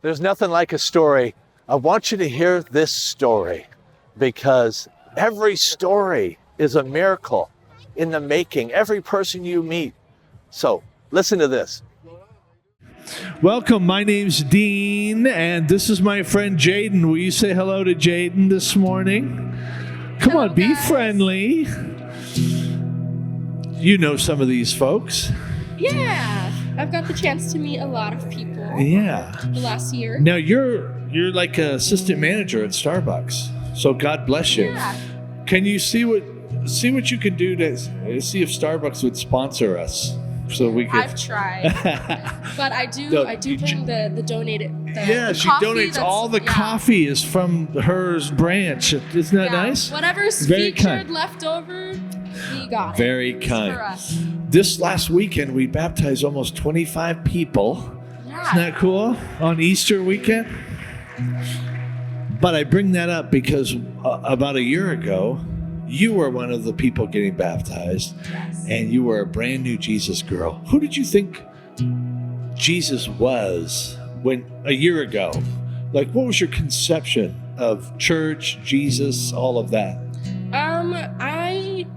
There's nothing like a story. I want you to hear this story because every story is a miracle in the making. Every person you meet. So listen to this. Welcome, my name's Dean, and this is my friend Jayden. Will you say hello to Jayden this morning? Come Hello, on, be guys. friendly. You know some of these folks. Yeah, I've got the chance to meet a lot of people Yeah. the last year. Now you're like an assistant manager at Starbucks, so God bless you. Yeah. Can you see what you can do to see if Starbucks would sponsor us, so we could? I've tried, but I do bring the donated. Yeah, the she coffee donates all the yeah. coffee is from her branch. Isn't that Yeah, nice? Whatever's Very featured kind. left over, we got Very it. It's kind. for us. This last weekend, we baptized almost 25 people. Yeah. Isn't that cool? On Easter weekend? But I bring that up because about a year ago, you were one of the people getting baptized, Yes. and you were a brand new Jesus girl. Who did you think Jesus was when a year ago? Like, what was your conception of church, Jesus, all of that? I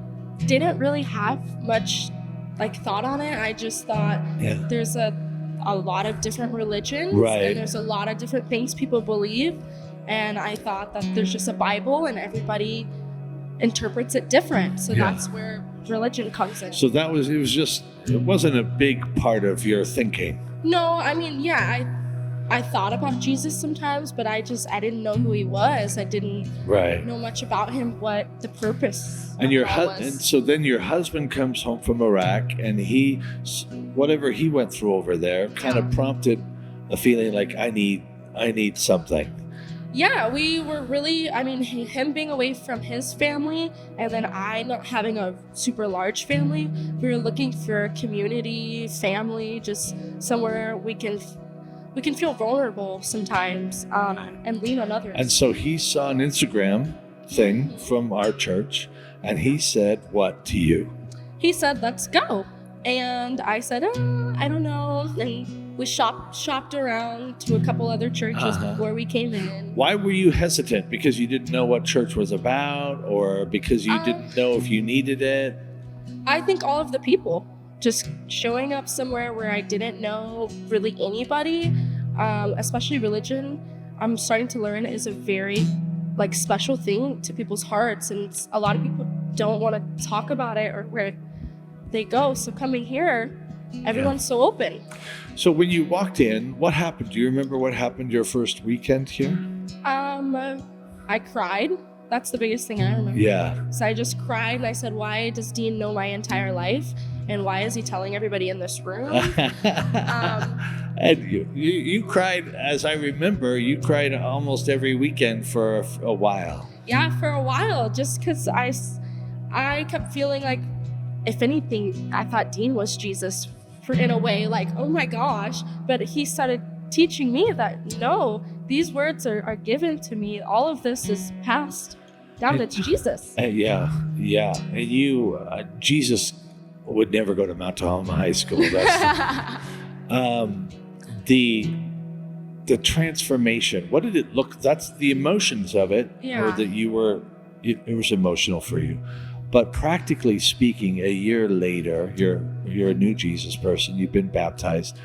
didn't really have much thought on it. I just thought there's a lot of different religions, Right. and there's a lot of different things people believe, and I thought that there's just a Bible and everybody interprets it different. So that's where religion comes in. So it wasn't a big part of your thinking. No, I mean, yeah, I thought about Jesus sometimes, but I didn't know who he was. I didn't know much about him, what the purpose And of it all was. and so then your husband comes home from Iraq, and whatever he went through over there kind of prompted a feeling like I need something. Yeah, we were really, him being away from his family and then I not having a super large family, we were looking for a community, family, just somewhere we can feel vulnerable sometimes and lean on others. And so he saw an Instagram thing from our church, and he said what to you? He said, "Let's go." And I said, I don't know. And we shopped around to a couple other churches before we came in. Why were you hesitant? Because you didn't know what church was about, or because you didn't know if you needed it? I think all of the people. Just showing up somewhere where I didn't know really anybody, especially religion, I'm starting to learn is a very special thing to people's hearts, and a lot of people don't want to talk about it or where they go. So coming here, everyone's so open. So when you walked in, what happened? Do you remember what happened your first weekend here? I cried. That's the biggest thing I remember. Yeah. So I just cried and I said, why does Dean know my entire life? And why is he telling everybody in this room? And you cried, as I remember, you cried almost every weekend for a while. Yeah, for a while, just because I kept feeling like, if anything, I thought Dean was Jesus in a way, oh my gosh. But he started teaching me that, no, these words are given to me. All of this is passed down to Jesus. Yeah. And you, Jesus would never go to Mount Tahoma High School. That's the transformation. What did it look? That's the emotions of it. Yeah. Or that it was emotional for you. But practically speaking, a year later, you're a new Jesus person. You've been baptized.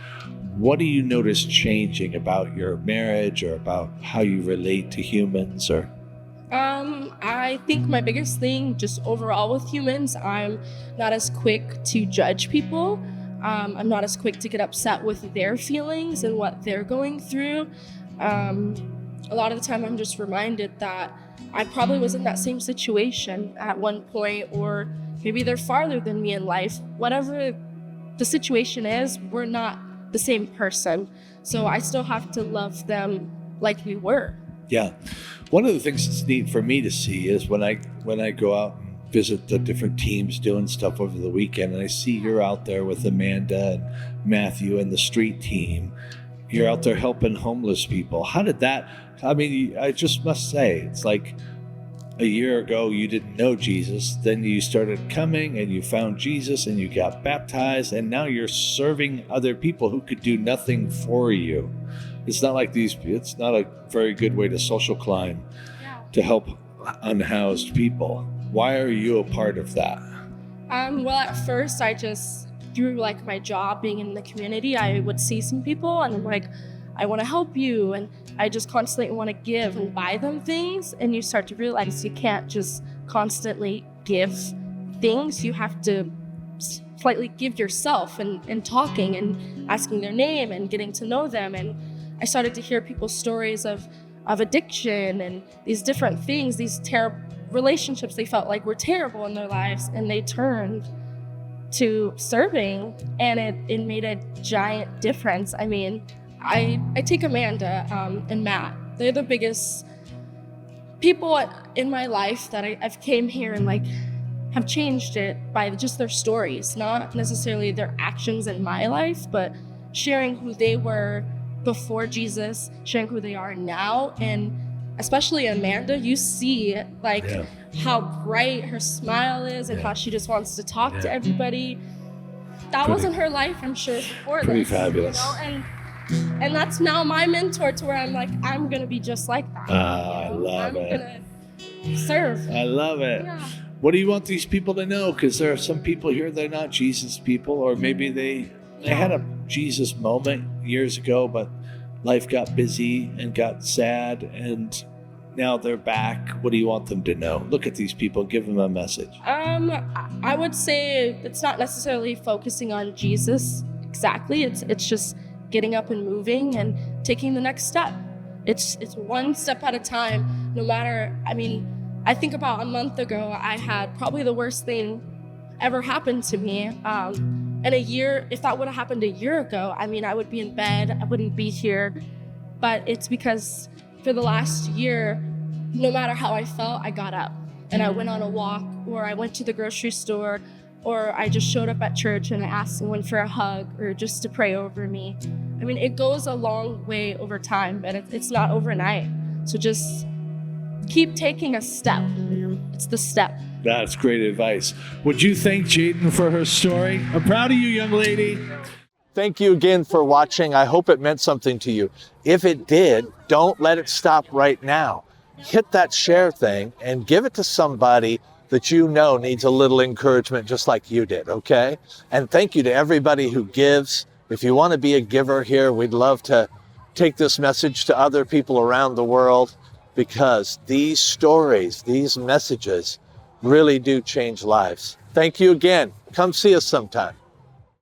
What do you notice changing about your marriage, or about how you relate to humans, or? I think my biggest thing, just overall with humans, I'm not as quick to judge people. I'm not as quick to get upset with their feelings and what they're going through. A lot of the time I'm just reminded that I probably was in that same situation at one point, or maybe they're farther than me in life. Whatever the situation is, we're not the same person. So I still have to love them like we were. Yeah. One of the things that's neat for me to see is when I go out and visit the different teams doing stuff over the weekend, and I see you're out there with Amanda and Matthew and the street team. You're out there helping homeless people. How did that, I just must say, it's like a year ago you didn't know Jesus, then you started coming and you found Jesus and you got baptized, and now you're serving other people who could do nothing for you. it's not a very good way to social climb to help unhoused people. Why are you a part of that? Well, at first, I just, through like my job being in the community, I would see some people and I'm like, I want to help you. And I just constantly want to give and buy them things. And you start to realize you can't just constantly give things. You have to slightly give yourself and talking and asking their name and getting to know them. And I started to hear people's stories of addiction and these different things, these terrible relationships they felt like were terrible in their lives, and they turned to serving, and it made a giant difference. I mean, I take Amanda and Matt. They're the biggest people in my life that I've came here and like have changed it by just their stories, not necessarily their actions in my life, but sharing who they were before Jesus, sharing who they are now. And especially Amanda, you see like how bright her smile is and how she just wants to talk to everybody. That wasn't her life, I'm sure, before pretty this. fabulous. You know? And that's now my mentor, to where I'm like, I'm gonna be just like that. I love it. I'm gonna serve. I love it. Yeah. What do you want these people to know? Because there are some people here, they're not Jesus people, or maybe they had a Jesus moment years ago, but life got busy and got sad, and now they're back. What do you want them to know? Look at these people, give them a message. I would say it's not necessarily focusing on Jesus exactly. It's just getting up and moving and taking the next step. It's one step at a time. No matter, I mean, I think about a month ago, I had probably the worst thing ever happened to me. And a year, if that would have happened a year ago, I mean, I would be in bed, I wouldn't be here. But it's because for the last year, no matter how I felt, I got up and I went on a walk, or I went to the grocery store, or I just showed up at church and I asked someone for a hug or just to pray over me. I mean, it goes a long way over time, but it's not overnight. So just keep taking a step. It's the step. That's great advice. Would you thank Jayden for her story? I'm proud of you, young lady. Thank you again for watching. I hope it meant something to you. If it did, don't let it stop right now. Hit that share thing and give it to somebody that you know needs a little encouragement just like you did, okay? And thank you to everybody who gives. If you want to be a giver here, we'd love to take this message to other people around the world, because these stories, these messages really do change lives. Thank you again. Come see us sometime.